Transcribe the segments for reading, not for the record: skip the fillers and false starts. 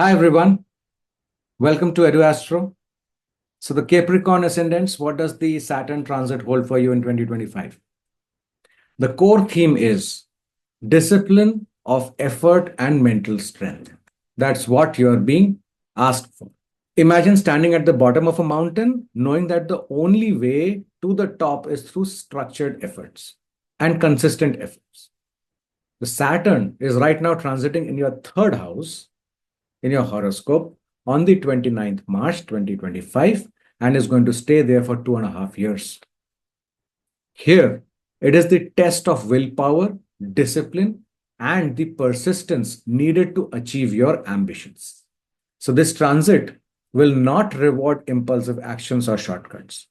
Hi everyone, welcome to Edu-Astro. So the Capricorn ascendants, what does the Saturn transit hold for you in 2025? The core theme is discipline of effort and mental strength. That's what you're being asked for. Imagine standing at the bottom of a mountain, knowing that the only way to the top is through structured efforts and consistent efforts. The Saturn is right now transiting in your third house in your horoscope on the 29th March 2025 and is going to stay there for 2.5 years. Here, it is the test of willpower, discipline, and the persistence needed to achieve your ambitions. So, this transit will not reward impulsive actions or shortcuts.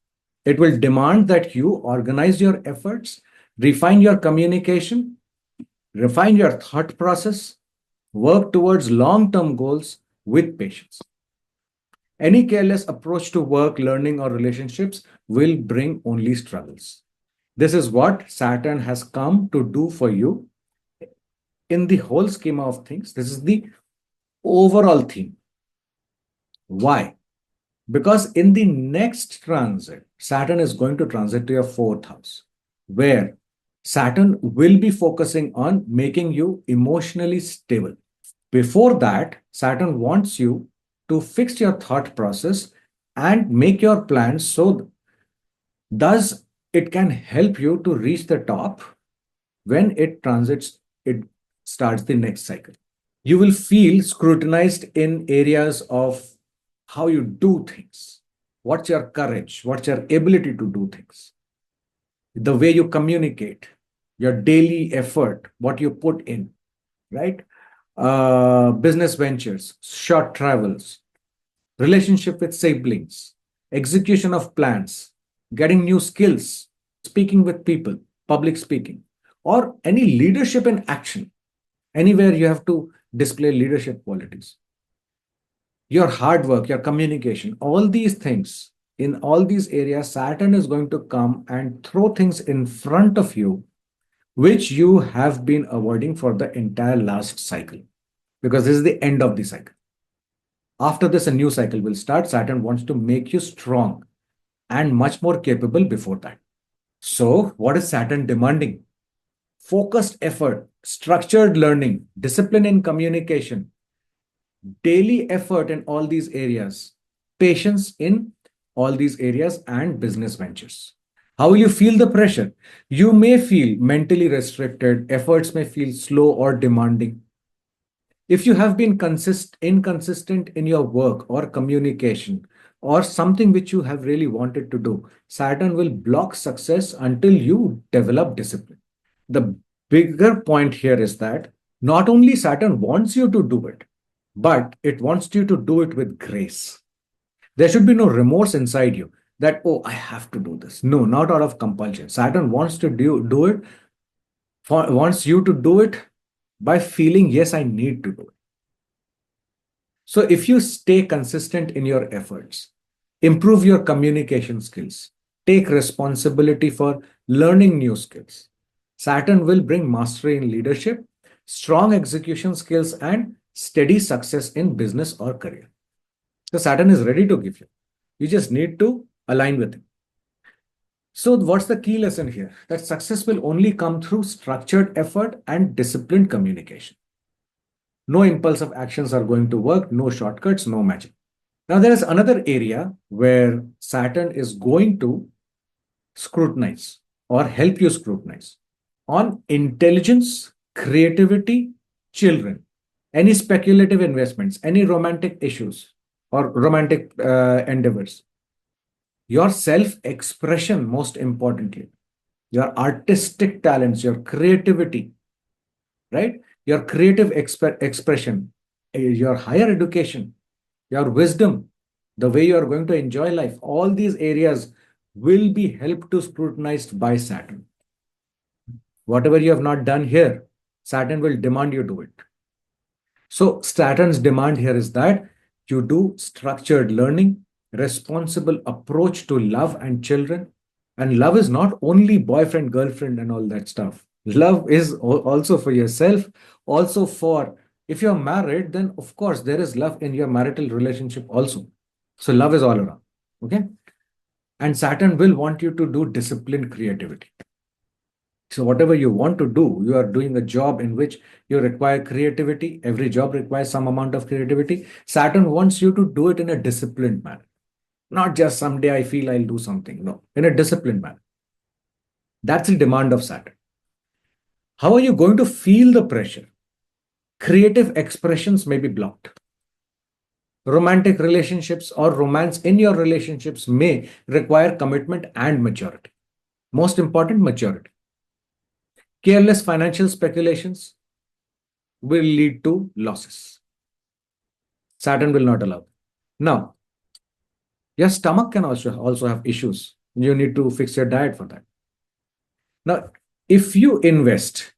It will demand that you organize your efforts, refine your communication, refine your thought process, work towards long term goals with patience. Any careless approach to work, learning, or relationships will bring only struggles. This is what Saturn has come to do for you in the whole schema of things. This is the overall theme. Why? Because in the next transit, Saturn is going to transit to your fourth house, where Saturn will be focusing on making you emotionally stable. Before that, Saturn wants you to fix your thought process and make your plans so thus it can help you to reach the top when it starts the next cycle. You will feel scrutinized in areas of how you do things. What's your courage? What's your ability to do things? The way you communicate, your daily effort, what you put in, right? Business ventures, short travels, relationship with siblings, execution of plans, getting new skills, speaking with people, public speaking, or any leadership in action. Anywhere you have to display leadership qualities. Your hard work, your communication, all these things, in all these areas, Saturn is going to come and throw things in front of you, which you have been avoiding for the entire last cycle, because this is the end of the cycle. After this, a new cycle will start. Saturn wants to make you strong and much more capable before that. So, what is Saturn demanding? Focused effort, structured learning, discipline in communication, daily effort in all these areas, patience in all these areas, and business ventures. How will you feel the pressure? You may feel mentally restricted, efforts may feel slow or demanding. If you have been inconsistent in your work or communication or something which you have really wanted to do, Saturn will block success until you develop discipline. The bigger point here is that not only Saturn wants you to do it, but it wants you to do it with grace. There should be no remorse inside you that, oh, I have to do this. No, not out of compulsion. Saturn wants to do it, wants you to do it by feeling, yes, I need to do it. So if you stay consistent in your efforts, improve your communication skills, take responsibility for learning new skills, Saturn will bring mastery in leadership, strong execution skills, and steady success in business or career. So Saturn is ready to give you. You just need to align with him. So what's the key lesson here? That success will only come through structured effort and disciplined communication. No impulsive actions are going to work, no shortcuts, no magic. Now, there is another area where Saturn is going to scrutinize or help you scrutinize on intelligence, creativity, children, any speculative investments, any romantic issues or romantic endeavors, your self expression, most importantly, your artistic talents, your creativity, right? Your creative expression, your higher education, your wisdom, the way you are going to enjoy life, all these areas will be helped to scrutinized by Saturn. Whatever you have not done here, Saturn will demand you do it. So Saturn's demand here is that you do structured learning, responsible approach to love and children. And love is not only boyfriend, girlfriend, and all that stuff. Love is also for yourself, also for If you're married, then of course there is love in your marital relationship also. So love is all around. Okay. And Saturn will want you to do disciplined creativity. So whatever you want to do, you are doing a job in which you require creativity. Every job requires some amount of creativity. Saturn wants you to do it in a disciplined manner. Not just someday I feel I'll do something. No, in a disciplined manner. That's the demand of Saturn. How are you going to feel the pressure? Creative expressions may be blocked. Romantic relationships or romance in your relationships may require commitment and maturity. Most important, maturity. Careless financial speculations will lead to losses. Saturn will not allow. Now, your stomach can also have issues. You need to fix your diet for that. Now, if you invest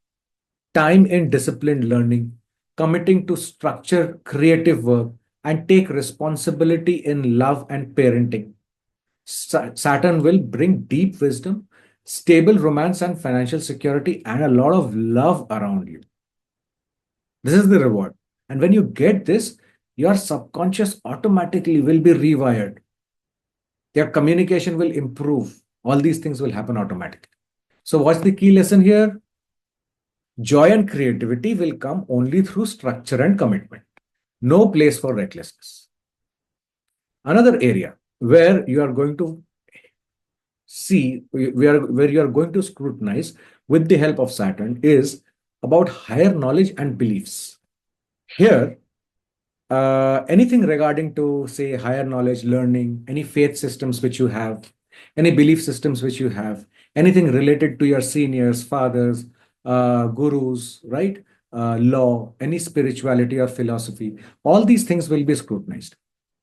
time in disciplined learning, committing to structure creative work, and take responsibility in love and parenting, Saturn will bring deep wisdom, stable romance and financial security, and a lot of love around you. This is the reward. And when you get this, your subconscious automatically will be rewired. Your communication will improve. All these things will happen automatically. So, what's the key lesson here? Joy and creativity will come only through structure and commitment. No place for recklessness. Another area where you are going to where you are going to scrutinize with the help of Saturn is about higher knowledge and beliefs. Here, anything regarding to say higher knowledge, learning, any faith systems which you have, any belief systems which you have, anything related to your seniors, fathers, gurus, right? Law, any spirituality or philosophy, all these things will be scrutinized.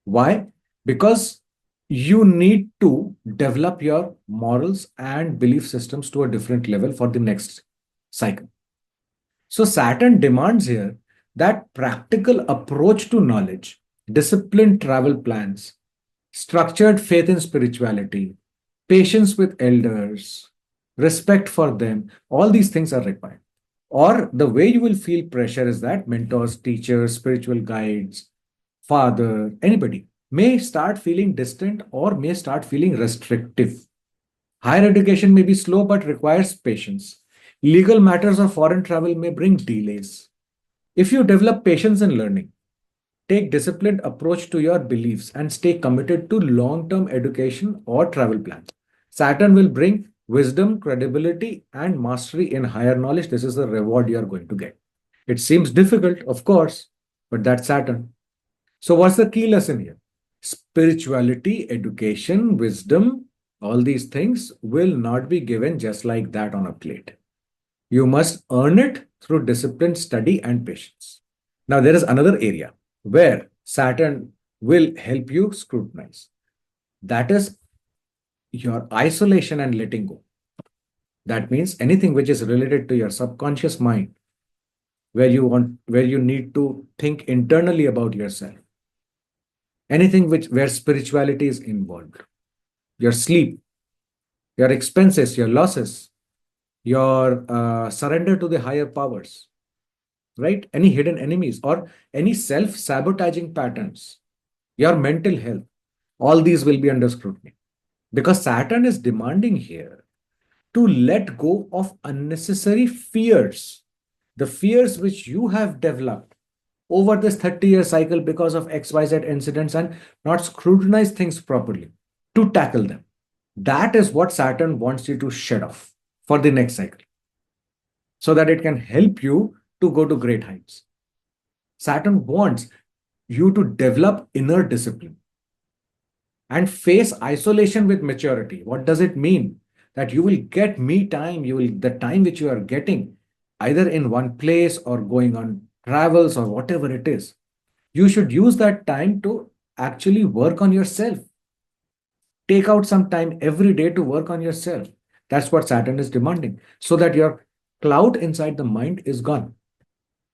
Why? Because you need to develop your morals and belief systems to a different level for the next cycle. So Saturn demands here that practical approach to knowledge, disciplined travel plans, structured faith in spirituality, patience with elders, respect for them, all these things are required. Or the way you will feel pressure is that mentors, teachers, spiritual guides, father, anybody may start feeling distant or may start feeling restrictive. Higher education may be slow but requires patience. Legal matters or foreign travel may bring delays. If you develop patience in learning, take disciplined approach to your beliefs and stay committed to long-term education or travel plans, Saturn will bring wisdom, credibility, and mastery in higher knowledge. This is the reward you are going to get. It seems difficult, of course, but that's Saturn. So what's the key lesson here? Spirituality, education, wisdom, all these things will not be given just like that on a plate. You must earn it through disciplined study and patience. Now, there is another area where Saturn will help you scrutinize. That is your isolation and letting go. That means anything which is related to your subconscious mind, where you need to think internally about yourself. Anything where spirituality is involved. Your sleep, your expenses, your losses, your surrender to the higher powers, right? Any hidden enemies or any self-sabotaging patterns, your mental health, all these will be under scrutiny. Because Saturn is demanding here to let go of unnecessary fears, the fears which you have developed over this 30-year cycle because of XYZ incidents and not scrutinize things properly to tackle them. That is what Saturn wants you to shed off for the next cycle so that it can help you to go to great heights. Saturn wants you to develop inner discipline and face isolation with maturity. What does it mean? That you will get me time, the time which you are getting either in one place or going on travels or whatever it is. You should use that time to actually work on yourself. Take out some time every day to work on yourself. That's what Saturn is demanding, so that your cloud inside the mind is gone.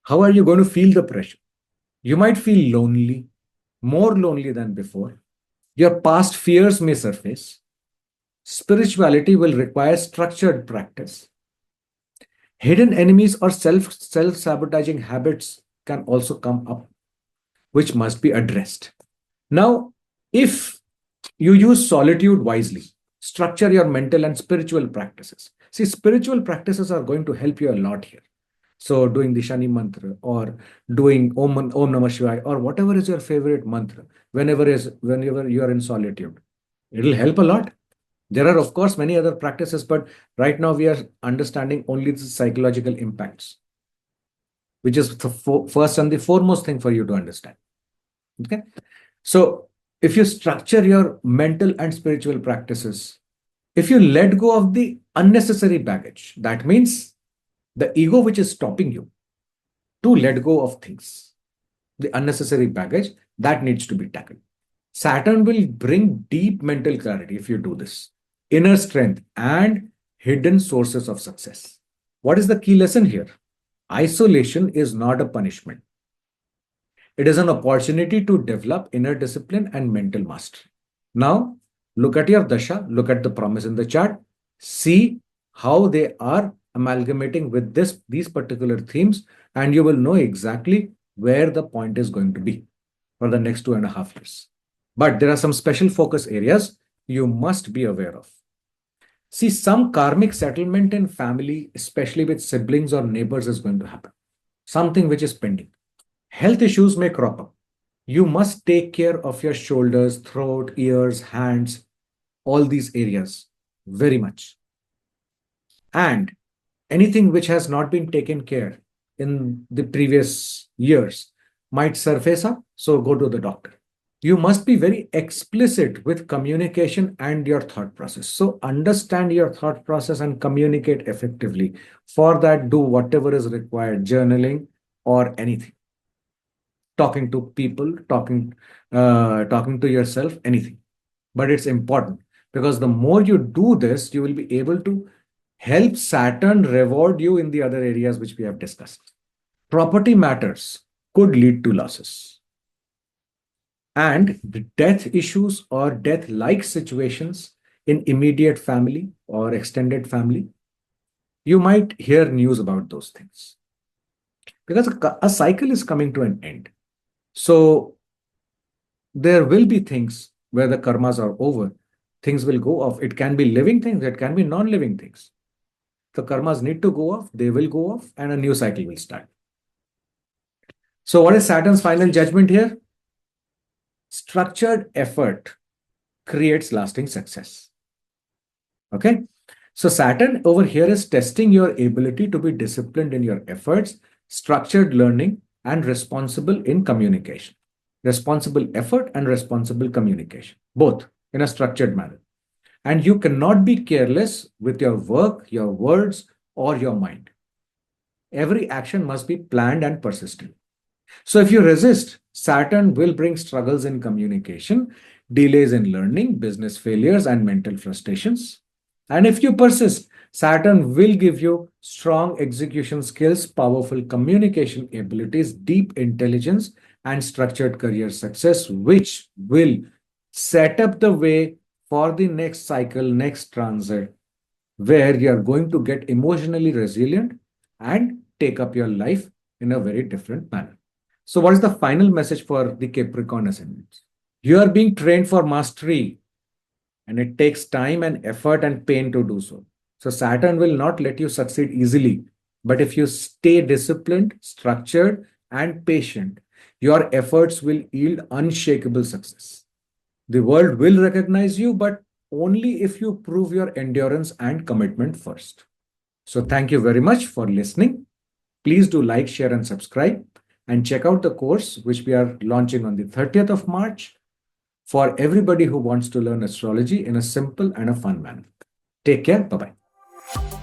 How are you going to feel the pressure? You might feel lonely, more lonely than before. Your past fears may surface. Spirituality will require structured practice. Hidden enemies or self-sabotaging habits can also come up, which must be addressed. Now, if you use solitude wisely, structure your mental and spiritual practices. See, spiritual practices are going to help you a lot here. So, doing the Shani mantra or doing Om Namah Shivaya or whatever is your favorite mantra, whenever you are in solitude, it'll help a lot. There are, of course, many other practices, but right now we are understanding only the psychological impacts, which is the first and the foremost thing for you to understand. Okay. So if you structure your mental and spiritual practices, if you let go of the unnecessary baggage, that means the ego which is stopping you to let go of things, the unnecessary baggage that needs to be tackled. Saturn will bring deep mental clarity if you do this, inner strength, and hidden sources of success. What is the key lesson here? Isolation is not a punishment. It is an opportunity to develop inner discipline and mental mastery. Now, look at your dasha, look at the promise in the chart, see how they are amalgamating with these particular themes, and you will know exactly where the point is going to be for the next 2.5 years. But there are some special focus areas you must be aware of. See, some karmic settlement in family, especially with siblings or neighbors, is going to happen. Something which is pending. Health issues may crop up. You must take care of your shoulders, throat, ears, hands, all these areas very much. And anything which has not been taken care in the previous years might surface up, so go to the doctor. You must be very explicit with communication and your thought process. So understand your thought process and communicate effectively. For that, do whatever is required, journaling or anything. Talking to people, talking to yourself, anything. But it's important because the more you do this, you will be able to help Saturn reward you in the other areas which we have discussed. Property matters could lead to losses. And the death issues or death-like situations in immediate family or extended family, you might hear news about those things. Because a cycle is coming to an end. So there will be things where the karmas are over. Things will go off. It can be living things. It can be non-living things. The karmas need to go off. They will go off and a new cycle will start. So what is Saturn's final judgment here? Structured effort creates lasting success. Okay. So Saturn over here is testing your ability to be disciplined in your efforts, structured learning, and responsible in communication. Responsible effort and responsible communication, both in a structured manner. And you cannot be careless with your work, your words, or your mind. Every action must be planned and persistent. So if you resist, Saturn will bring struggles in communication, delays in learning, business failures, and mental frustrations. And if you persist, Saturn will give you strong execution skills, powerful communication abilities, deep intelligence, and structured career success, which will set up the way for the next cycle, next transit, where you are going to get emotionally resilient and take up your life in a very different manner. So what is the final message for the Capricorn ascendants? You are being trained for mastery, and it takes time and effort and pain to do so. So Saturn will not let you succeed easily. But if you stay disciplined, structured, and patient, your efforts will yield unshakable success. The world will recognize you, but only if you prove your endurance and commitment first. So thank you very much for listening. Please do like, share, and subscribe. And check out the course which we are launching on the 30th of March for everybody who wants to learn astrology in a simple and a fun manner. Take care. Bye-bye.